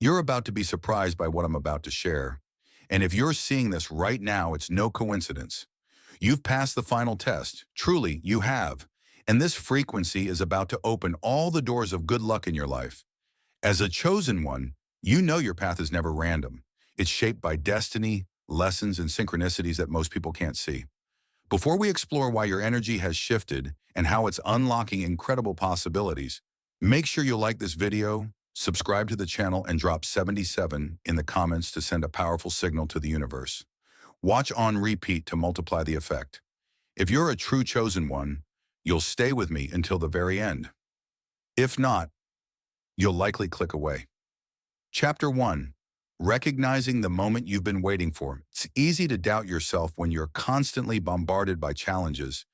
You're about to be surprised by what I'm about to share. And if you're seeing this right now, it's no coincidence. You've passed the final test. Truly, you have. And this frequency is about to open all the doors of good luck in your life. As a chosen one, you know your path is never random. It's shaped by destiny, lessons, and synchronicities that most people can't see. Before we explore why your energy has shifted and how it's unlocking incredible possibilities, make sure you like this video, subscribe to the channel, and drop 77 in the comments to send a powerful signal to the universe. Watch on repeat to multiply the effect. If you're a true chosen one, you'll stay with me until the very end. If not, you'll likely click away. Chapter 1. Recognizing the moment you've been waiting for. It's easy to doubt yourself when you're constantly bombarded by challenges,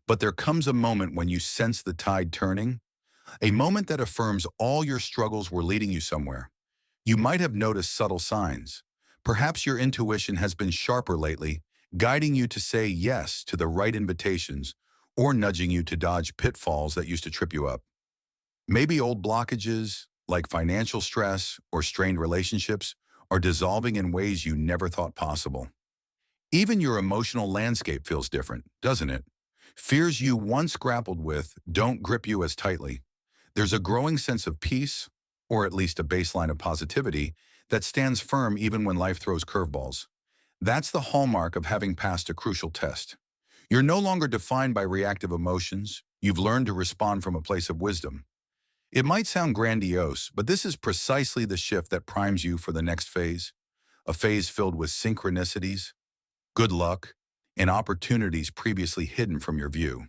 but there comes a moment when you sense the tide turning, a moment that affirms all your struggles were leading you somewhere. You might have noticed subtle signs. Perhaps your intuition has been sharper lately, guiding you to say yes to the right invitations or nudging you to dodge pitfalls that used to trip you up. Maybe old blockages, like financial stress or strained relationships, are dissolving in ways you never thought possible. Even your emotional landscape feels different, doesn't it? Fears you once grappled with don't grip you as tightly. There's a growing sense of peace, or at least a baseline of positivity, that stands firm even when life throws curveballs. That's the hallmark of having passed a crucial test. You're no longer defined by reactive emotions. You've learned to respond from a place of wisdom. It might sound grandiose, but this is precisely the shift that primes you for the next phase, a phase filled with synchronicities, good luck, and opportunities previously hidden from your view.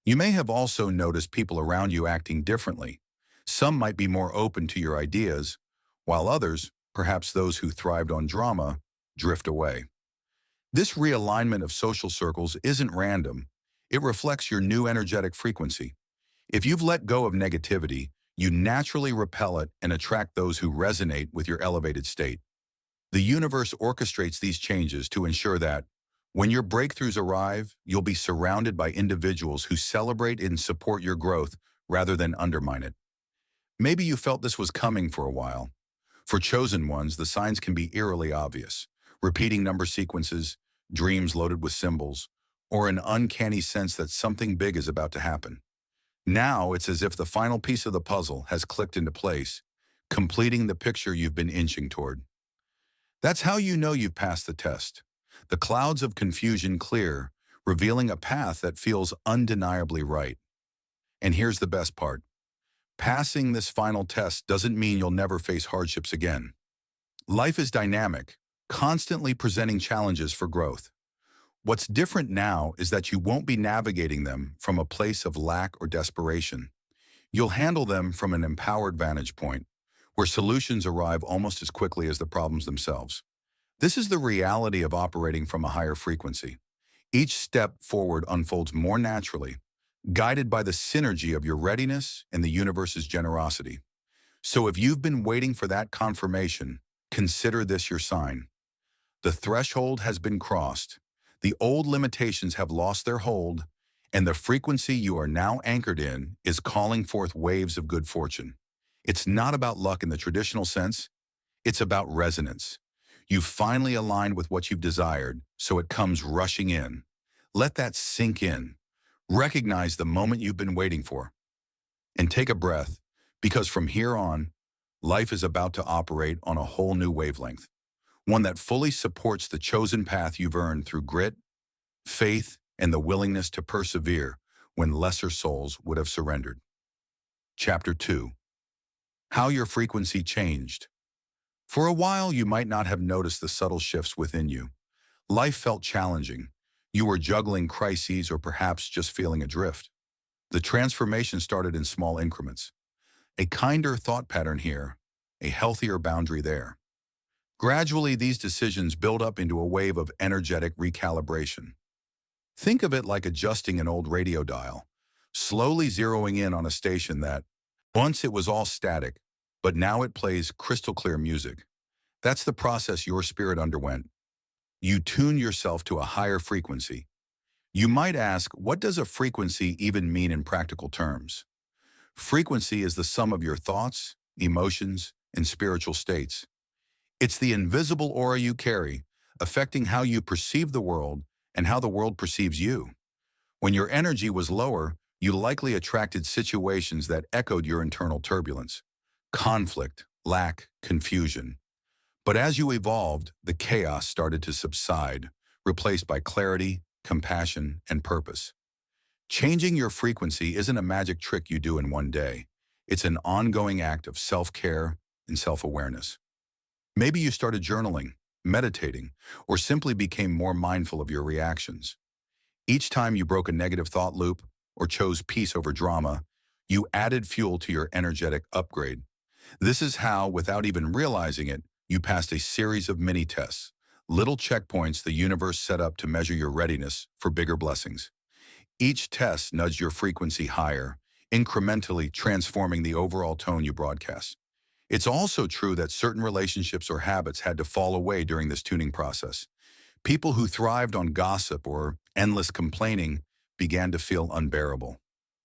You may have also noticed people around you acting differently. Some might be more open to your ideas, while others, perhaps those who thrived on drama, drift away. This realignment of social circles isn't random. It reflects your new energetic frequency. If you've let go of negativity, you naturally repel it and attract those who resonate with your elevated state. The universe orchestrates these changes to ensure that, when your breakthroughs arrive, you'll be surrounded by individuals who celebrate and support your growth rather than undermine it. Maybe you felt this was coming for a while. For chosen ones, the signs can be eerily obvious. Repeating number sequences, dreams loaded with symbols, or an uncanny sense that something big is about to happen. Now it's as if the final piece of the puzzle has clicked into place, completing the picture you've been inching toward. That's how you know you've passed the test. The clouds of confusion clear, revealing a path that feels undeniably right. And here's the best part. Passing this final test doesn't mean you'll never face hardships again. Life is dynamic, constantly presenting challenges for growth. What's different now is that you won't be navigating them from a place of lack or desperation. You'll handle them from an empowered vantage point, where solutions arrive almost as quickly as the problems themselves. This is the reality of operating from a higher frequency. Each step forward unfolds more naturally, guided by the synergy of your readiness and the universe's generosity. So if you've been waiting for that confirmation, consider this your sign. The threshold has been crossed. The old limitations have lost their hold, and the frequency you are now anchored in is calling forth waves of good fortune. It's not about luck in the traditional sense. It's about resonance. You've finally aligned with what you've desired, so it comes rushing in. Let that sink in. Recognize the moment you've been waiting for. And take a breath, because from here on, life is about to operate on a whole new wavelength. One that fully supports the chosen path you've earned through grit, faith, and the willingness to persevere when lesser souls would have surrendered. Chapter 2. How your frequency changed. For a while, you might not have noticed the subtle shifts within you. Life felt challenging. You were juggling crises or perhaps just feeling adrift. The transformation started in small increments. A kinder thought pattern here, a healthier boundary there. Gradually, these decisions build up into a wave of energetic recalibration. Think of it like adjusting an old radio dial, slowly zeroing in on a station that, once it was all static, but now it plays crystal clear music. That's the process your spirit underwent. You tune yourself to a higher frequency. You might ask, what does a frequency even mean in practical terms? Frequency is the sum of your thoughts, emotions, and spiritual states. It's the invisible aura you carry, affecting how you perceive the world and how the world perceives you. When your energy was lower, you likely attracted situations that echoed your internal turbulence: conflict, lack, confusion. But as you evolved, the chaos started to subside, replaced by clarity, compassion, and purpose. Changing your frequency isn't a magic trick you do in one day. It's an ongoing act of self-care and self-awareness. Maybe you started journaling, meditating, or simply became more mindful of your reactions. Each time you broke a negative thought loop or chose peace over drama, you added fuel to your energetic upgrade. This is how, without even realizing it, you passed a series of mini-tests, little checkpoints the universe set up to measure your readiness for bigger blessings. Each test nudged your frequency higher, incrementally transforming the overall tone you broadcast. It's also true that certain relationships or habits had to fall away during this tuning process. People who thrived on gossip or endless complaining began to feel unbearable.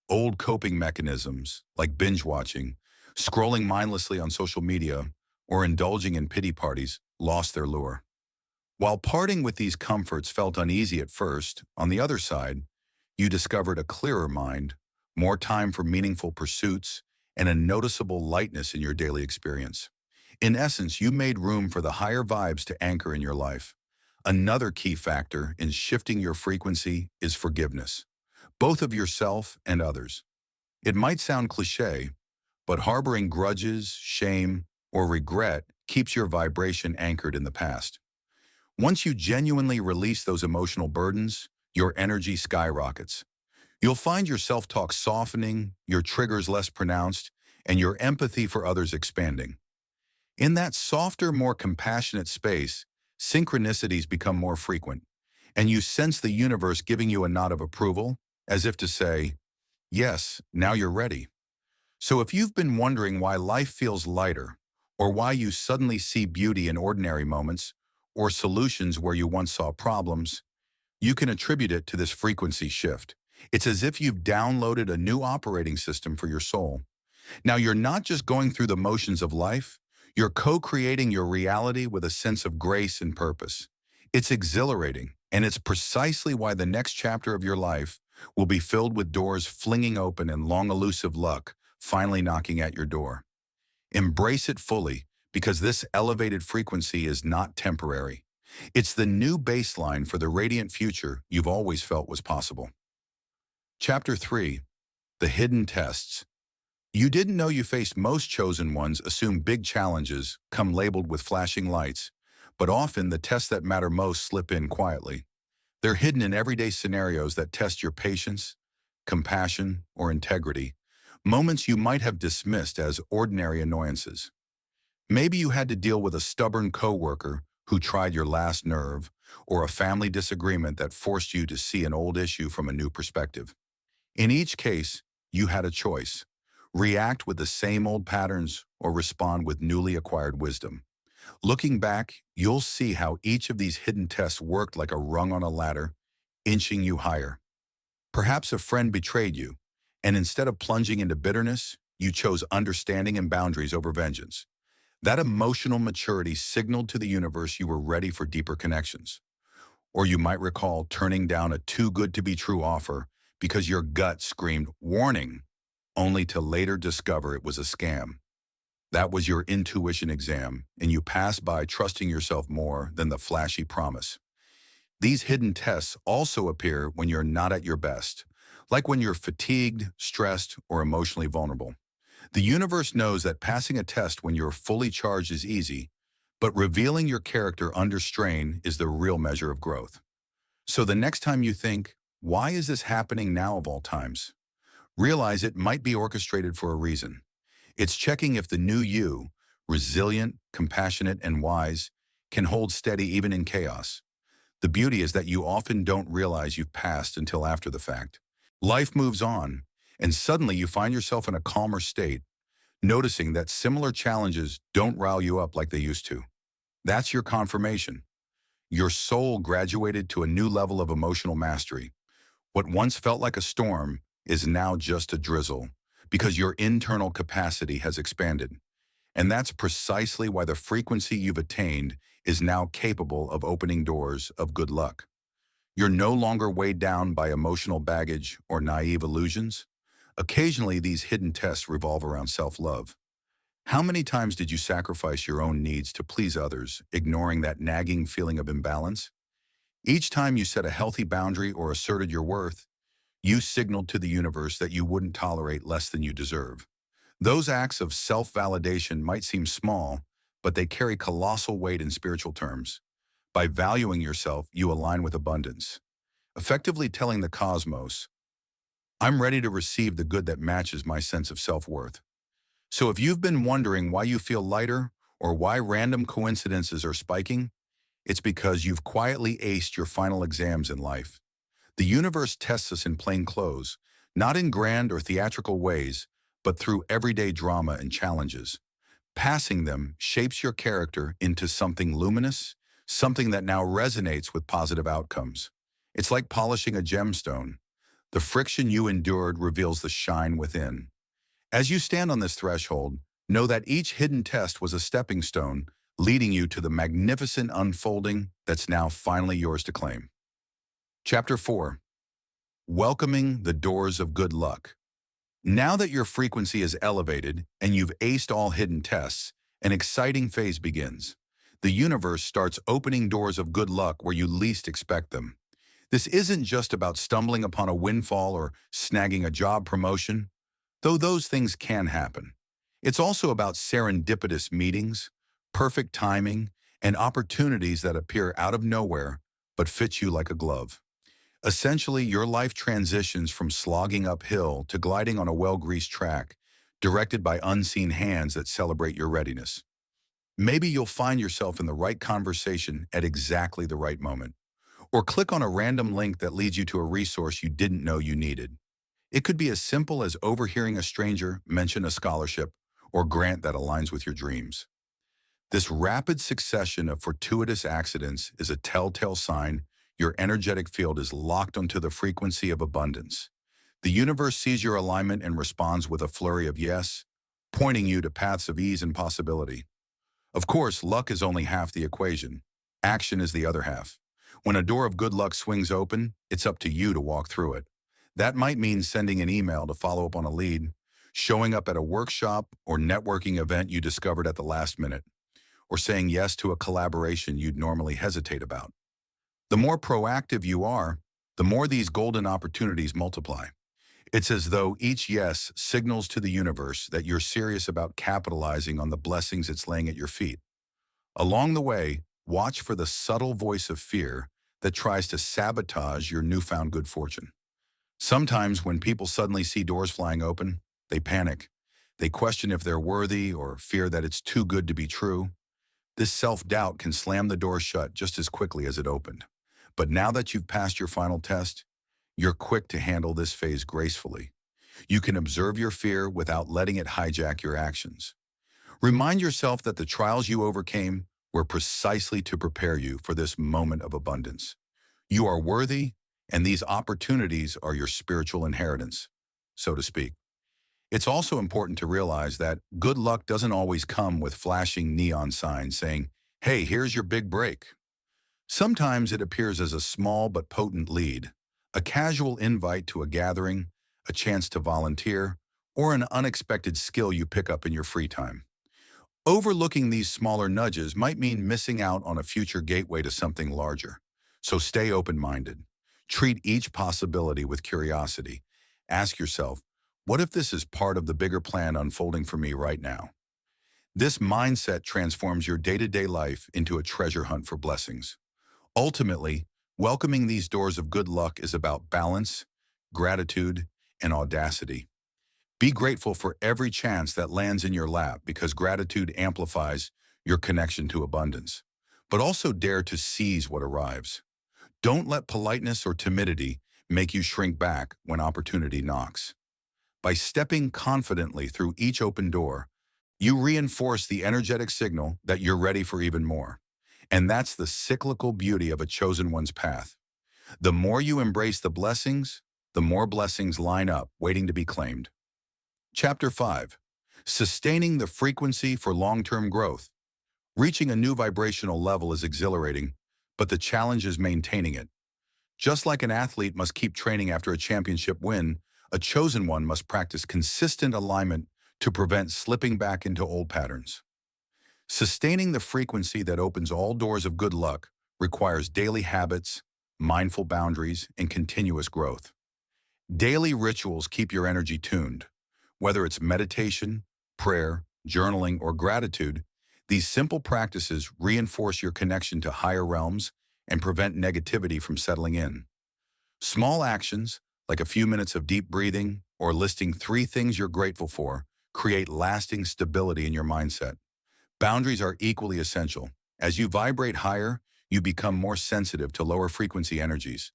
Old coping mechanisms, like binge watching, scrolling mindlessly on social media, or indulging in pity parties, lost their lure. While parting with these comforts felt uneasy at first, on the other side, you discovered a clearer mind, more time for meaningful pursuits, and a noticeable lightness in your daily experience. In essence, you made room for the higher vibes to anchor in your life. Another key factor in shifting your frequency is forgiveness, both of yourself and others. It might sound cliché, but harboring grudges, shame, or regret keeps your vibration anchored in the past. Once you genuinely release those emotional burdens, your energy skyrockets. You'll find your self-talk softening, your triggers less pronounced, and your empathy for others expanding. In that softer, more compassionate space, synchronicities become more frequent, and you sense the universe giving you a nod of approval, as if to say, yes, now you're ready. So if you've been wondering why life feels lighter, or why you suddenly see beauty in ordinary moments, or solutions where you once saw problems, you can attribute it to this frequency shift. It's as if you've downloaded a new operating system for your soul. Now, you're not just going through the motions of life, you're co-creating your reality with a sense of grace and purpose. It's exhilarating, and it's precisely why the next chapter of your life will be filled with doors flinging open and long elusive luck finally knocking at your door. Embrace it fully, because this elevated frequency is not temporary. It's the new baseline for the radiant future you've always felt was possible. Chapter 3. The Hidden Tests. You didn't know you faced. Most chosen ones assume big challenges come labeled with flashing lights, but often the tests that matter most slip in quietly. They're hidden in everyday scenarios that test your patience, compassion, or integrity, moments you might have dismissed as ordinary annoyances. Maybe you had to deal with a stubborn coworker who tried your last nerve, or a family disagreement that forced you to see an old issue from a new perspective. In each case, you had a choice: react with the same old patterns or respond with newly acquired wisdom. Looking back, you'll see how each of these hidden tests worked like a rung on a ladder, inching you higher. Perhaps a friend betrayed you, and instead of plunging into bitterness, you chose understanding and boundaries over vengeance. That emotional maturity signaled to the universe you were ready for deeper connections. Or you might recall turning down a too-good-to-be-true offer because your gut screamed, "Warning," only to later discover it was a scam. That was your intuition exam, and you passed by trusting yourself more than the flashy promise. These hidden tests also appear when you're not at your best, like when you're fatigued, stressed, or emotionally vulnerable. The universe knows that passing a test when you're fully charged is easy, but revealing your character under strain is the real measure of growth. So the next time you think, "Why is this happening now of all times?" realize it might be orchestrated for a reason. It's checking if the new you, resilient, compassionate, and wise, can hold steady even in chaos. The beauty is that you often don't realize you've passed until after the fact. Life moves on, and suddenly you find yourself in a calmer state, noticing that similar challenges don't rile you up like they used to. That's your confirmation. Your soul graduated to a new level of emotional mastery. What once felt like a storm is now just a drizzle, because your internal capacity has expanded. And that's precisely why the frequency you've attained is now capable of opening doors of good luck. You're no longer weighed down by emotional baggage or naive illusions. Occasionally, these hidden tests revolve around self-love. How many times did you sacrifice your own needs to please others, ignoring that nagging feeling of imbalance? Each time you set a healthy boundary or asserted your worth, you signaled to the universe that you wouldn't tolerate less than you deserve. Those acts of self-validation might seem small, but they carry colossal weight in spiritual terms. By valuing yourself, you align with abundance, effectively telling the cosmos, I'm ready to receive the good that matches my sense of self-worth. So if you've been wondering why you feel lighter or why random coincidences are spiking, it's because you've quietly aced your final exams in life. The universe tests us in plain clothes, not in grand or theatrical ways, but through everyday drama and challenges. Passing them shapes your character into something luminous, something that now resonates with positive outcomes. It's like polishing a gemstone. The friction you endured reveals the shine within. As you stand on this threshold, know that each hidden test was a stepping stone, leading you to the magnificent unfolding that's now finally yours to claim. Chapter 4. Welcoming the Doors of Good Luck. Now that your frequency is elevated and you've aced all hidden tests, an exciting phase begins. The universe starts opening doors of good luck where you least expect them. This isn't just about stumbling upon a windfall or snagging a job promotion, though those things can happen. It's also about serendipitous meetings, perfect timing, and opportunities that appear out of nowhere but fit you like a glove. Essentially, your life transitions from slogging uphill to gliding on a well-greased track, directed by unseen hands that celebrate your readiness. Maybe you'll find yourself in the right conversation at exactly the right moment, or click on a random link that leads you to a resource you didn't know you needed. It could be as simple as overhearing a stranger mention a scholarship or grant that aligns with your dreams. This rapid succession of fortuitous accidents is a telltale sign your energetic field is locked onto the frequency of abundance. The universe sees your alignment and responds with a flurry of yes, pointing you to paths of ease and possibility. Of course, luck is only half the equation. Action is the other half. When a door of good luck swings open, it's up to you to walk through it. That might mean sending an email to follow up on a lead, showing up at a workshop or networking event you discovered at the last minute, or saying yes to a collaboration you'd normally hesitate about. The more proactive you are, the more these golden opportunities multiply. It's as though each yes signals to the universe that you're serious about capitalizing on the blessings it's laying at your feet. Along the way, watch for the subtle voice of fear that tries to sabotage your newfound good fortune. Sometimes when people suddenly see doors flying open, they panic. They question if they're worthy or fear that it's too good to be true. This self-doubt can slam the door shut just as quickly as it opened. But now that you've passed your final test, you're quick to handle this phase gracefully. You can observe your fear without letting it hijack your actions. Remind yourself that the trials you overcame were precisely to prepare you for this moment of abundance. You are worthy, and these opportunities are your spiritual inheritance, so to speak. It's also important to realize that good luck doesn't always come with flashing neon signs saying, hey, here's your big break. Sometimes it appears as a small but potent lead, a casual invite to a gathering, a chance to volunteer, or an unexpected skill you pick up in your free time. Overlooking these smaller nudges might mean missing out on a future gateway to something larger. So stay open-minded. Treat each possibility with curiosity. Ask yourself, what if this is part of the bigger plan unfolding for me right now? This mindset transforms your day-to-day life into a treasure hunt for blessings. Ultimately, welcoming these doors of good luck is about balance, gratitude, and audacity. Be grateful for every chance that lands in your lap because gratitude amplifies your connection to abundance. But also dare to seize what arrives. Don't let politeness or timidity make you shrink back when opportunity knocks. By stepping confidently through each open door, you reinforce the energetic signal that you're ready for even more. And that's the cyclical beauty of a chosen one's path. The more you embrace the blessings, the more blessings line up, waiting to be claimed. Chapter 5. Sustaining the frequency for long-term growth. Reaching a new vibrational level is exhilarating, but the challenge is maintaining it. Just like an athlete must keep training after a championship win, a chosen one must practice consistent alignment to prevent slipping back into old patterns. Sustaining the frequency that opens all doors of good luck requires daily habits, mindful boundaries, and continuous growth. Daily rituals keep your energy tuned. Whether it's meditation, prayer, journaling, or gratitude, these simple practices reinforce your connection to higher realms and prevent negativity from settling in. Small actions, like a few minutes of deep breathing or listing 3 things you're grateful for, create lasting stability in your mindset. Boundaries are equally essential. As you vibrate higher, you become more sensitive to lower frequency energies.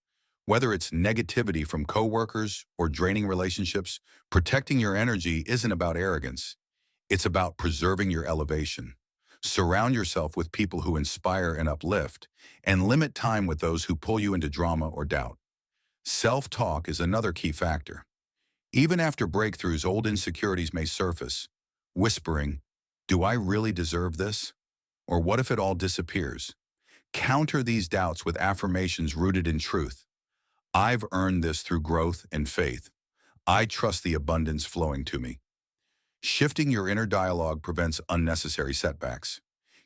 Whether it's negativity from coworkers or draining relationships, protecting your energy isn't about arrogance. It's about preserving your elevation. Surround yourself with people who inspire and uplift, and limit time with those who pull you into drama or doubt. Self-talk is another key factor. Even after breakthroughs, old insecurities may surface, whispering, "Do I really deserve this? Or what if it all disappears?" Counter these doubts with affirmations rooted in truth. I've earned this through growth and faith. I trust the abundance flowing to me. Shifting your inner dialogue prevents unnecessary setbacks.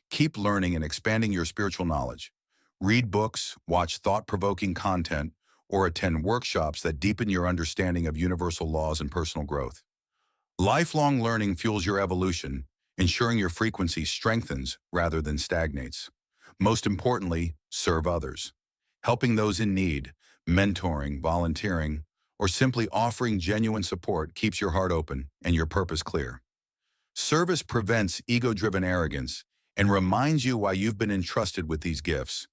Keep learning and expanding your spiritual knowledge. Read books, watch thought-provoking content, or attend workshops that deepen your understanding of universal laws and personal growth. Lifelong learning fuels your evolution, ensuring your frequency strengthens rather than stagnates. Most importantly, serve others. Helping those in need, mentoring, volunteering, or simply offering genuine support keeps your heart open and your purpose clear. Service prevents ego-driven arrogance and reminds you why you've been entrusted with these gifts.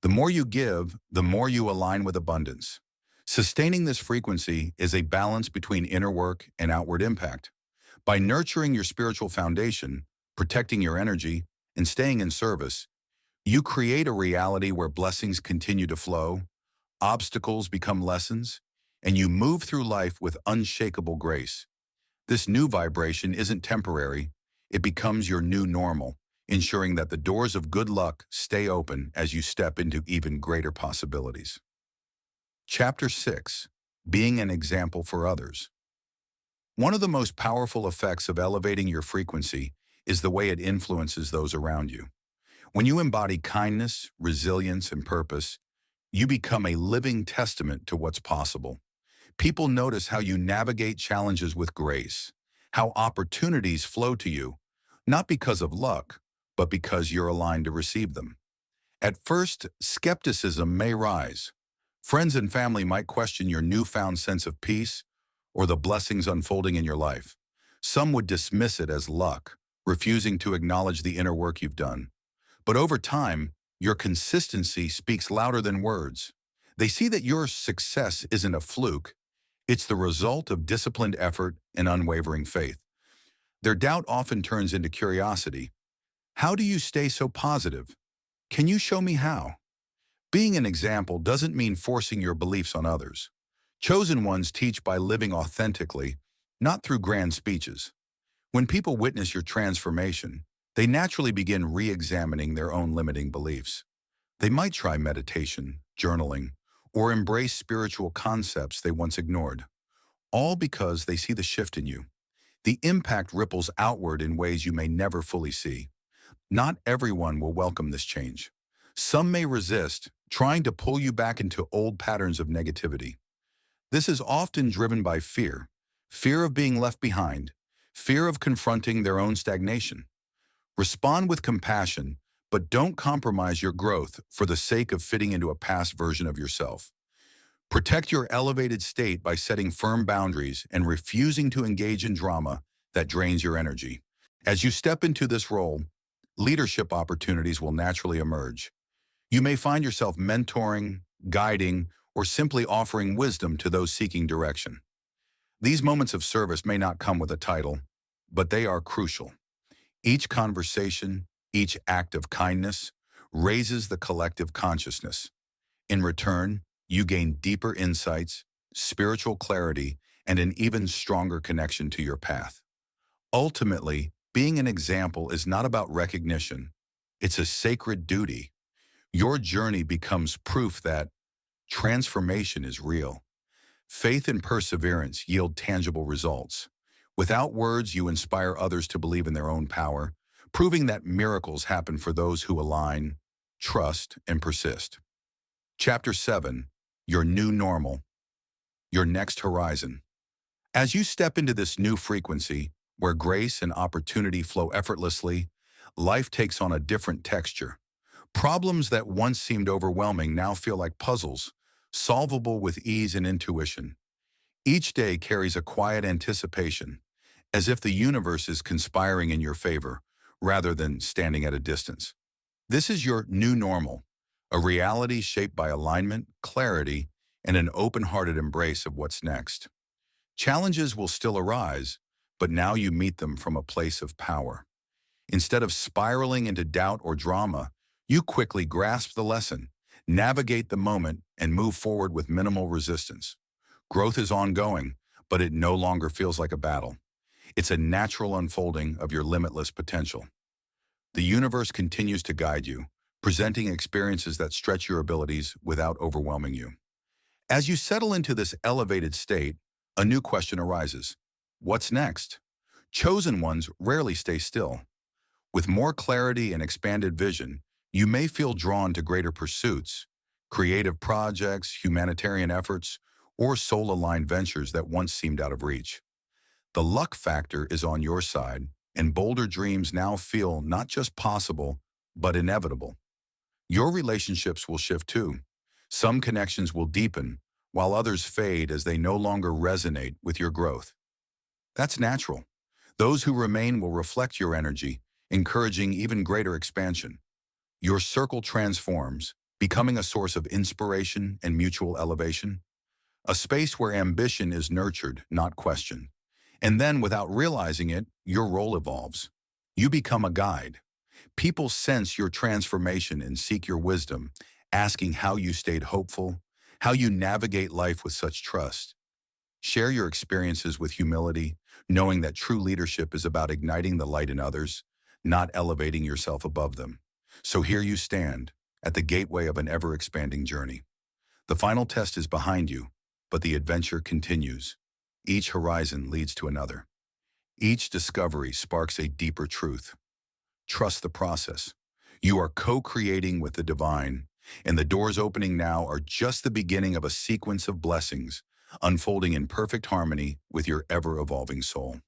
The more you give, the more you align with abundance. Sustaining this frequency is a balance between inner work and outward impact. By nurturing your spiritual foundation, protecting your energy, and staying in service, you create a reality where blessings continue to flow, obstacles become lessons, and you move through life with unshakable grace. This new vibration isn't temporary, it becomes your new normal, ensuring that the doors of good luck stay open as you step into even greater possibilities. Chapter 6. Being an example for others. One of the most powerful effects of elevating your frequency is the way it influences those around you. When you embody kindness, resilience, and purpose, you become a living testament to what's possible. People notice how you navigate challenges with grace, how opportunities flow to you, not because of luck, but because you're aligned to receive them. At first, skepticism may rise. Friends and family might question your newfound sense of peace or the blessings unfolding in your life. Some would dismiss it as luck, refusing to acknowledge the inner work you've done. But over time, your consistency speaks louder than words. They see that your success isn't a fluke, it's the result of disciplined effort and unwavering faith. Their doubt often turns into curiosity. How do you stay so positive? Can you show me how? Being an example doesn't mean forcing your beliefs on others. Chosen ones teach by living authentically, not through grand speeches. When people witness your transformation, they naturally begin re-examining their own limiting beliefs. They might try meditation, journaling, or embrace spiritual concepts they once ignored, all because they see the shift in you. The impact ripples outward in ways you may never fully see. Not everyone will welcome this change. Some may resist, trying to pull you back into old patterns of negativity. This is often driven by fear, fear of being left behind, fear of confronting their own stagnation. Respond with compassion, but don't compromise your growth for the sake of fitting into a past version of yourself. Protect your elevated state by setting firm boundaries and refusing to engage in drama that drains your energy. As you step into this role, leadership opportunities will naturally emerge. You may find yourself mentoring, guiding, or simply offering wisdom to those seeking direction. These moments of service may not come with a title, but they are crucial. Each conversation, each act of kindness, raises the collective consciousness. In return, you gain deeper insights, spiritual clarity, and an even stronger connection to your path. Ultimately, being an example is not about recognition. It's a sacred duty. Your journey becomes proof that transformation is real. Faith and perseverance yield tangible results. Without words, you inspire others to believe in their own power, proving that miracles happen for those who align, trust, and persist. Chapter 7, Your New Normal, Your Next Horizon. As you step into this new frequency, where grace and opportunity flow effortlessly, life takes on a different texture. Problems that once seemed overwhelming now feel like puzzles, solvable with ease and intuition. Each day carries a quiet anticipation, as if the universe is conspiring in your favor, rather than standing at a distance. This is your new normal, a reality shaped by alignment, clarity, and an open-hearted embrace of what's next. Challenges will still arise, but now you meet them from a place of power. Instead of spiraling into doubt or drama, you quickly grasp the lesson, navigate the moment, and move forward with minimal resistance. Growth is ongoing, but it no longer feels like a battle. It's a natural unfolding of your limitless potential. The universe continues to guide you, presenting experiences that stretch your abilities without overwhelming you. As you settle into this elevated state, a new question arises. What's next? Chosen ones rarely stay still. With more clarity and expanded vision, you may feel drawn to greater pursuits, creative projects, humanitarian efforts, or soul-aligned ventures that once seemed out of reach. The luck factor is on your side, and bolder dreams now feel not just possible, but inevitable. Your relationships will shift too. Some connections will deepen, while others fade as they no longer resonate with your growth. That's natural. Those who remain will reflect your energy, encouraging even greater expansion. Your circle transforms, becoming a source of inspiration and mutual elevation, a space where ambition is nurtured, not questioned. And then, without realizing it, your role evolves. You become a guide. People sense your transformation and seek your wisdom, asking how you stayed hopeful, how you navigate life with such trust. Share your experiences with humility, knowing that true leadership is about igniting the light in others, not elevating yourself above them. So here you stand, at the gateway of an ever-expanding journey. The final test is behind you, but the adventure continues. Each horizon leads to another. Each discovery sparks a deeper truth. Trust the process. You are co-creating with the divine, and the doors opening now are just the beginning of a sequence of blessings, unfolding in perfect harmony with your ever-evolving soul.